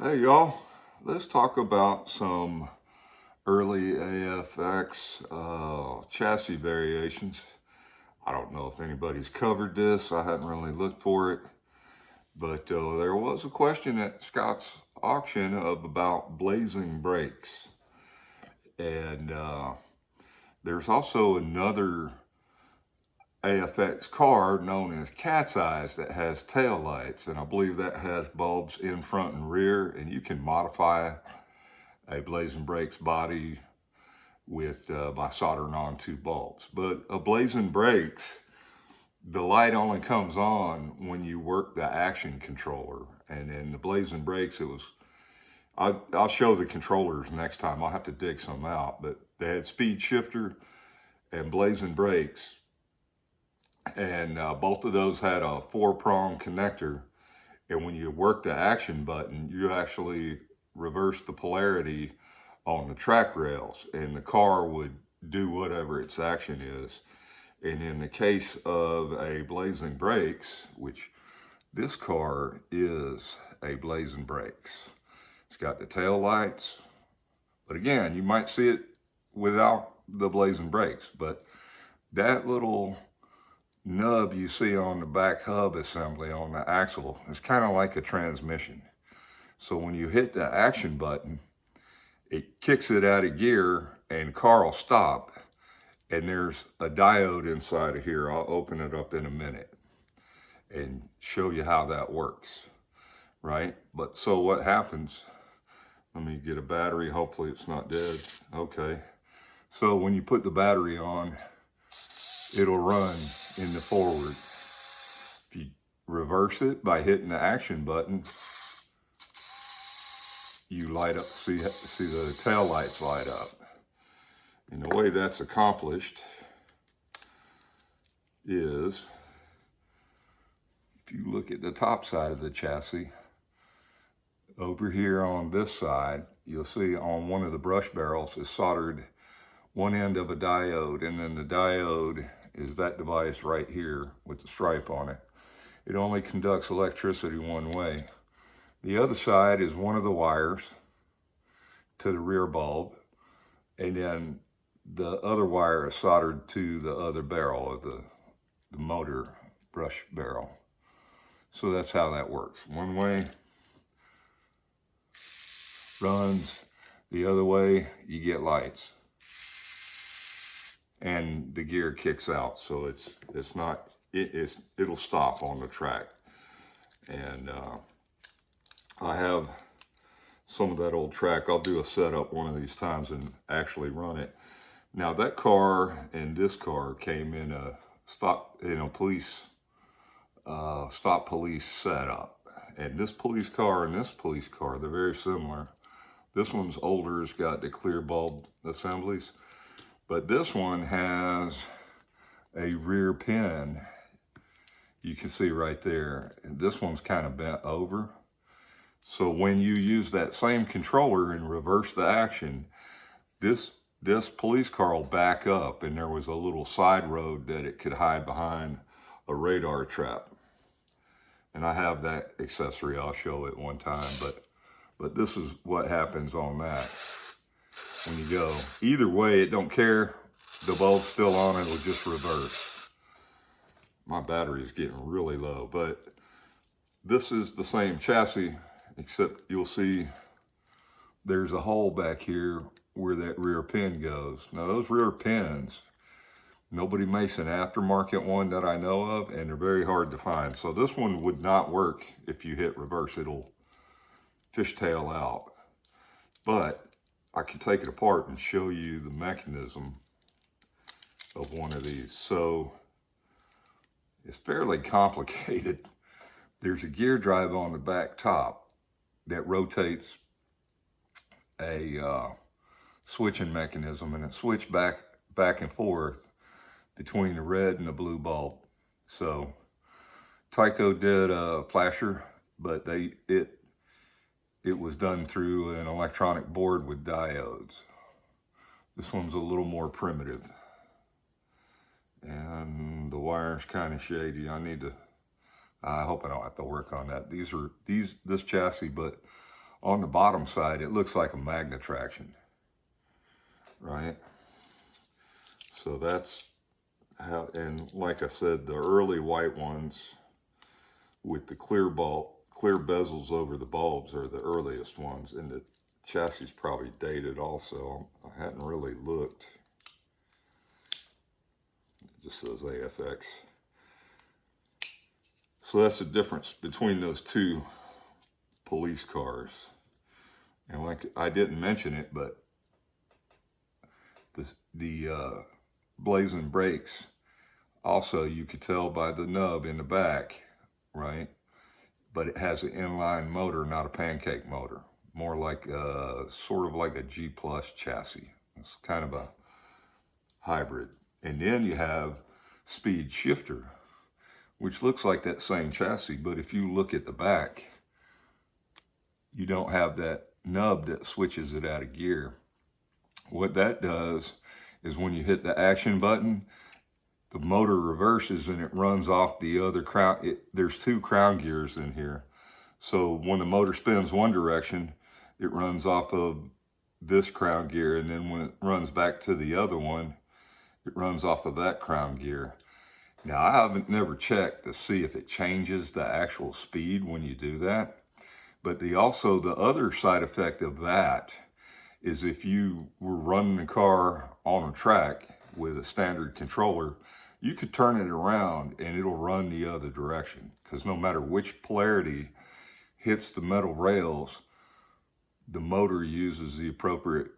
Hey y'all, let's talk about some early AFX chassis variations. I don't know if anybody's covered this. I hadn't really looked for it, but there was a question at Scott's auction of about blazing brakes. And there's also another AFX car known as Cat's Eyes that has tail lights, and I believe that has bulbs in front and rear, and you can modify a blazing brakes body with by soldering on two bulbs. But a blazing brakes, the light only comes on when you work the action controller, and in the blazing brakes it was I'll show the controllers next time. I'll have to dig some out, but they had speed shifter and blazing brakes, and both of those had a 4-prong connector, and when you work the action button you actually reverse the polarity on the track rails and the car would do whatever its action is. And in the case of a blazing brakes, which this car is a blazing brakes, it's got the tail lights, but again, you might see it without the blazing brakes, but that little nub you see on the back hub assembly on the axle is kind of like a transmission. So when you hit the action button, it kicks it out of gear and the car will stop, and there's a diode inside of here. I'll open it up in a minute and show you how that works, right? But so what happens, let me get a battery, hopefully it's not dead. Okay, so when you put the battery on, it'll run in the forward. If you reverse it by hitting the action button, you light up, see the tail lights light up. And the way that's accomplished is, if you look at the top side of the chassis, over here on this side, you'll see on one of the brush barrels is soldered one end of a diode, and then the diode is that device right here with the stripe on it. It only conducts electricity one way. The other side is one of the wires to the rear bulb, and then the other wire is soldered to the other barrel of the motor brush barrel. So that's how that works. One way runs, the other way you get lights, and the gear kicks out, so it'll stop on the track. And I have some of that old track. I'll do a setup one of these times and actually run it. Now that car and this car came in a stop police setup, and this police car and this police car, they're very similar. This one's older, it's got the clear bulb assemblies, but this one has a rear pin. You can see right there. This one's kind of bent over. So when you use that same controller and reverse the action, this police car will back up, and there was a little side road that it could hide behind a radar trap. And I have that accessory, I'll show it one time, but this is what happens on that. When you go, either way, it don't care. The bulb's still on, it'll just reverse. My battery is getting really low, but this is the same chassis, except you'll see there's a hole back here where that rear pin goes. Now those rear pins, nobody makes an aftermarket one that I know of, and they're very hard to find. So this one would not work if you hit reverse. It'll fishtail out. But I can take it apart and show you the mechanism of one of these. So it's fairly complicated. There's a gear drive on the back top that rotates a switching mechanism, and it switched back and forth between the red and the blue bulb. So Tyco did a flasher, but it was done through an electronic board with diodes. This one's a little more primitive, and the wire's kind of shady. I hope I don't have to work on that. This chassis, but on the bottom side, it looks like a magnet traction, right? So that's how, and like I said, the early white ones with the clear bezels over the bulbs are the earliest ones, and the chassis is probably dated also. I hadn't really looked. It just says AFX. So that's the difference between those two police cars. And like I didn't mention it, but the blazing brakes, also you could tell by the nub in the back, right? But it has an inline motor, not a pancake motor. More like sort of like a G Plus chassis. It's kind of a hybrid. And then you have speed shifter, which looks like that same chassis, but if you look at the back, you don't have that nub that switches it out of gear. What that does is when you hit the action button, the motor reverses and it runs off the other crown. There's two crown gears in here. So when the motor spins one direction, it runs off of this crown gear, and then when it runs back to the other one, it runs off of that crown gear. Now, I haven't never checked to see if it changes the actual speed when you do that. But the other side effect of that is if you were running the car on a track with a standard controller, you could turn it around and it'll run the other direction. Because no matter which polarity hits the metal rails, the motor uses the appropriate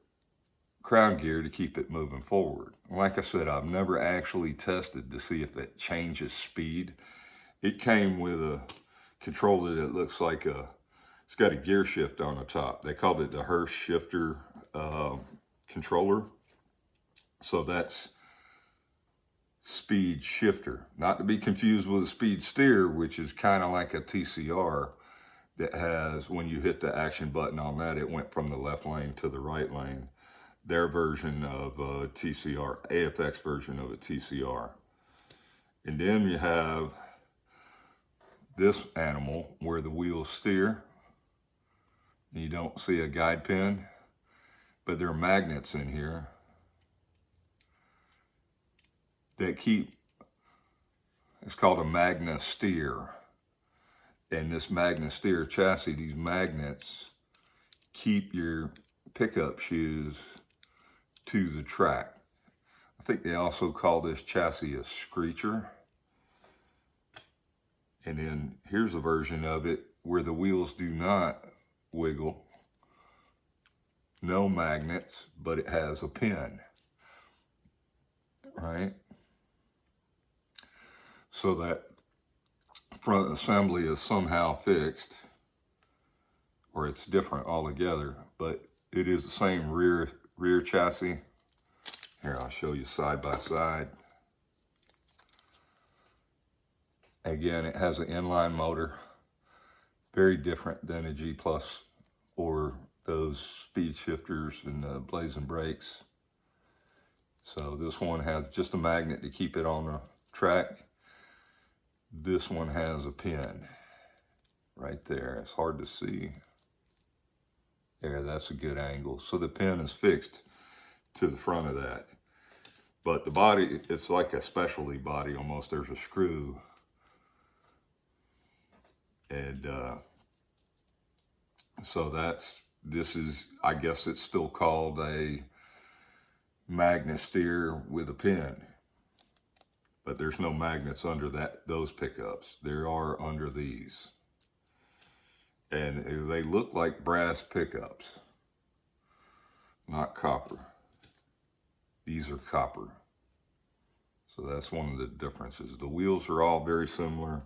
crown gear to keep it moving forward. Like I said, I've never actually tested to see if it changes speed. It came with a controller that looks like it's got a gear shift on the top. They called it the Hurst shifter controller. So that's speed shifter, not to be confused with a speed steer, which is kind of like a TCR that has, when you hit the action button on that, it went from the left lane to the right lane. Their version of a TCR, AFX version of a TCR. And then you have this animal where the wheels steer. You don't see a guide pin, but there are magnets in here that keep, it's called a magna steer. And this magna steer chassis, these magnets keep your pickup shoes to the track. I think they also call this chassis a screecher. And then here's a version of it where the wheels do not wiggle. No magnets, but it has a pin, right? So that front assembly is somehow fixed, or it's different altogether, but it is the same rear chassis. Here, I'll show you side by side. Again, it has an inline motor, very different than a G Plus or those speed shifters and the blazing brakes. So this one has just a magnet to keep it on the track. This one has a pin right there. It's hard to see. There, that's a good angle. So the pin is fixed to the front of that. But the body, it's like a specialty body almost. There's a screw. And so this is, I guess it's still called a magnet steer with a pin. But there's no magnets under those pickups. There are under these. And they look like brass pickups, not copper. These are copper. So that's one of the differences. The wheels are all very similar.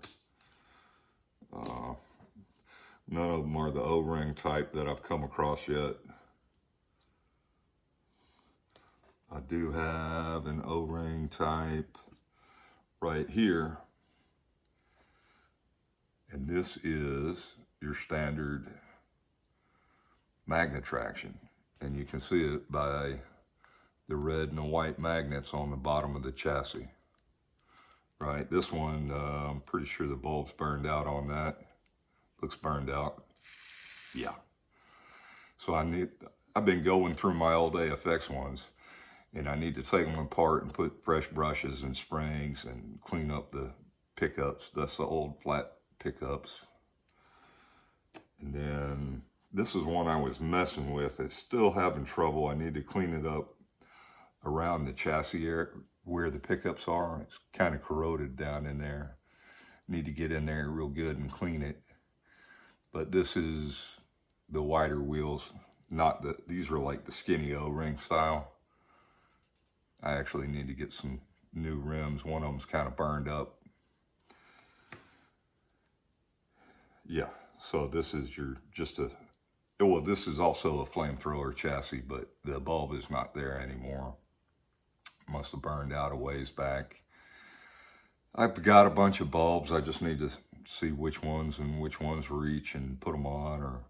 None of them are the O-ring type that I've come across yet. I do have an O-ring type right here. And this is your standard magnet traction. And you can see it by the red and the white magnets on the bottom of the chassis. Right, this one, I'm pretty sure the bulb's burned out on that. Looks burned out. Yeah. So I've been going through my old AFX ones, and I need to take them apart and put fresh brushes and springs and clean up the pickups. That's the old flat pickups. And then this is one I was messing with. It's still having trouble. I need to clean it up around the chassis area where the pickups are. It's kind of corroded down in there. Need to get in there real good and clean it. But this is the wider wheels, not the, these are like the skinny O-ring style. I actually need to get some new rims. One of them's kind of burned up. Yeah, so this is well, this is also a flamethrower chassis, but the bulb is not there anymore. Must have burned out a ways back. I've got a bunch of bulbs. I just need to see which ones and which ones reach and put them on, or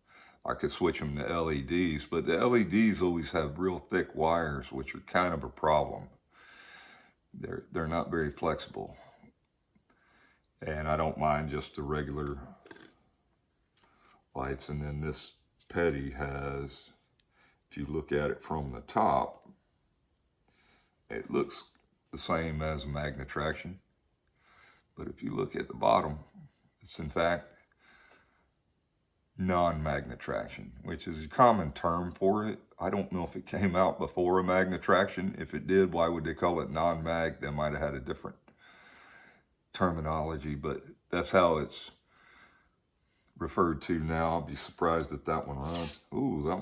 I could switch them to LEDs, but the LEDs always have real thick wires, which are kind of a problem. They're not very flexible. And I don't mind just the regular lights. And then this petty has, if you look at it from the top, it looks the same as a magnet traction. But if you look at the bottom, it's in fact non-magnet traction, which is a common term for it. I don't know if it came out before a magnet traction. If it did, why would they call it non-mag? They might have had a different terminology, but that's how it's referred to now. I'll be surprised if that one runs. Ooh, that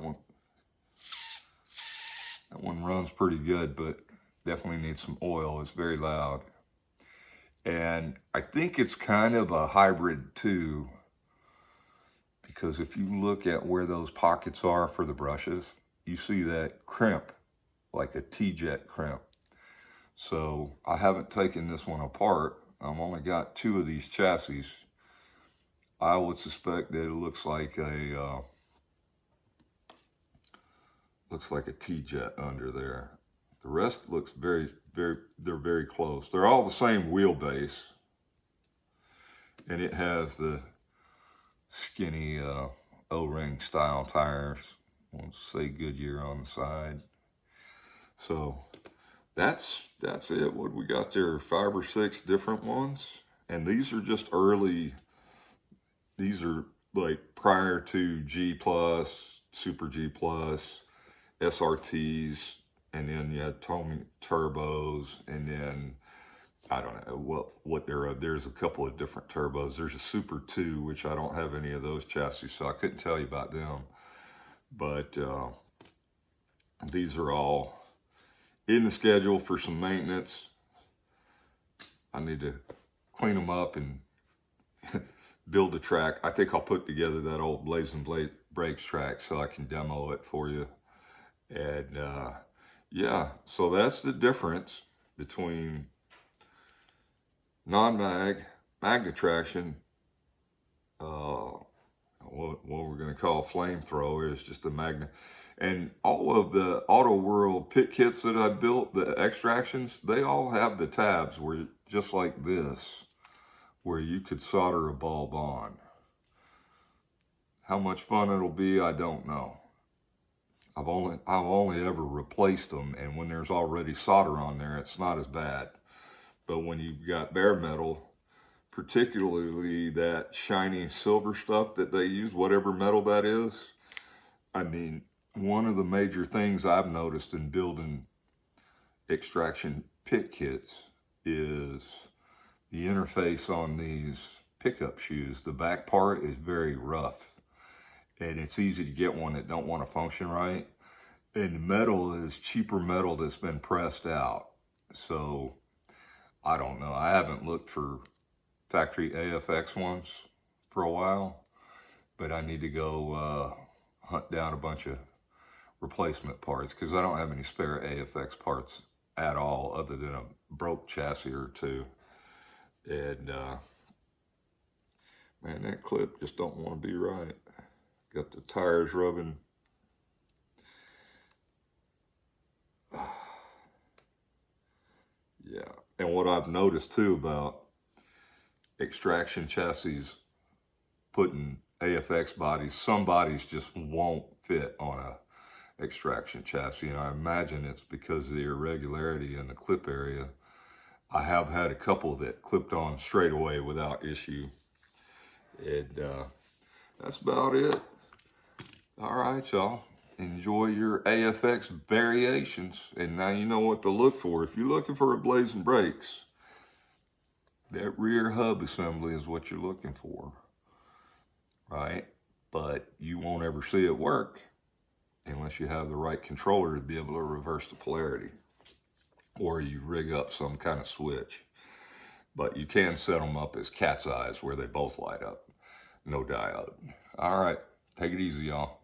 one runs pretty good, but definitely needs some oil. It's very loud. And I think it's kind of a hybrid too, because if you look at where those pockets are for the brushes, you see that crimp, like a T-jet crimp. So I haven't taken this one apart. I've only got two of these chassis. I would suspect that it looks like a T-jet under there. The rest looks they're very close. They're all the same wheelbase, and it has the skinny O-ring style tires. Let's say Goodyear on the side. So that's it. What we got there? 5 or 6 different ones, and these are just early. These are like prior to G Plus, Super G Plus, SRTs, and then you had Tommy turbos, and then I don't know what there's a couple of different turbos. There's a Super 2, which I don't have any of those chassis, so I couldn't tell you about them. But these are all in the schedule for some maintenance. I need to clean them up and build a track. I think I'll put together that old Blazing Brakes track so I can demo it for you. And yeah, so that's the difference between non-mag, magnet traction, what we're going to call flamethrower is just a magnet. And all of the Auto World pit kits that I built, the extractions, they all have the tabs where, just like this, where you could solder a bulb on. How much fun it'll be, I don't know. I've only ever replaced them, and when there's already solder on there, it's not as bad. But when you've got bare metal, particularly that shiny silver stuff that they use, whatever metal that is, I mean, one of the major things I've noticed in building extraction pit kits is the interface on these pickup shoes. The back part is very rough, and it's easy to get one that don't want to function right. And the metal is cheaper metal that's been pressed out. So I don't know. I haven't looked for factory AFX ones for a while, but I need to go hunt down a bunch of replacement parts, because I don't have any spare AFX parts at all other than a broke chassis or two. And man, that clip just don't want to be right. Got the tires rubbing. Yeah, and what I've noticed too about extraction chassis putting AFX bodies, some bodies just won't fit on a extraction chassis, and I imagine it's because of the irregularity in the clip area. I have had a couple that clipped on straight away without issue. And that's about it. All right, y'all. Enjoy your AFX variations. And now you know what to look for. If you're looking for a blazing brakes, that rear hub assembly is what you're looking for, right? But you won't ever see it work unless you have the right controller to be able to reverse the polarity, or you rig up some kind of switch. But you can set them up as cat's eyes where they both light up. No diode. All right, take it easy, y'all.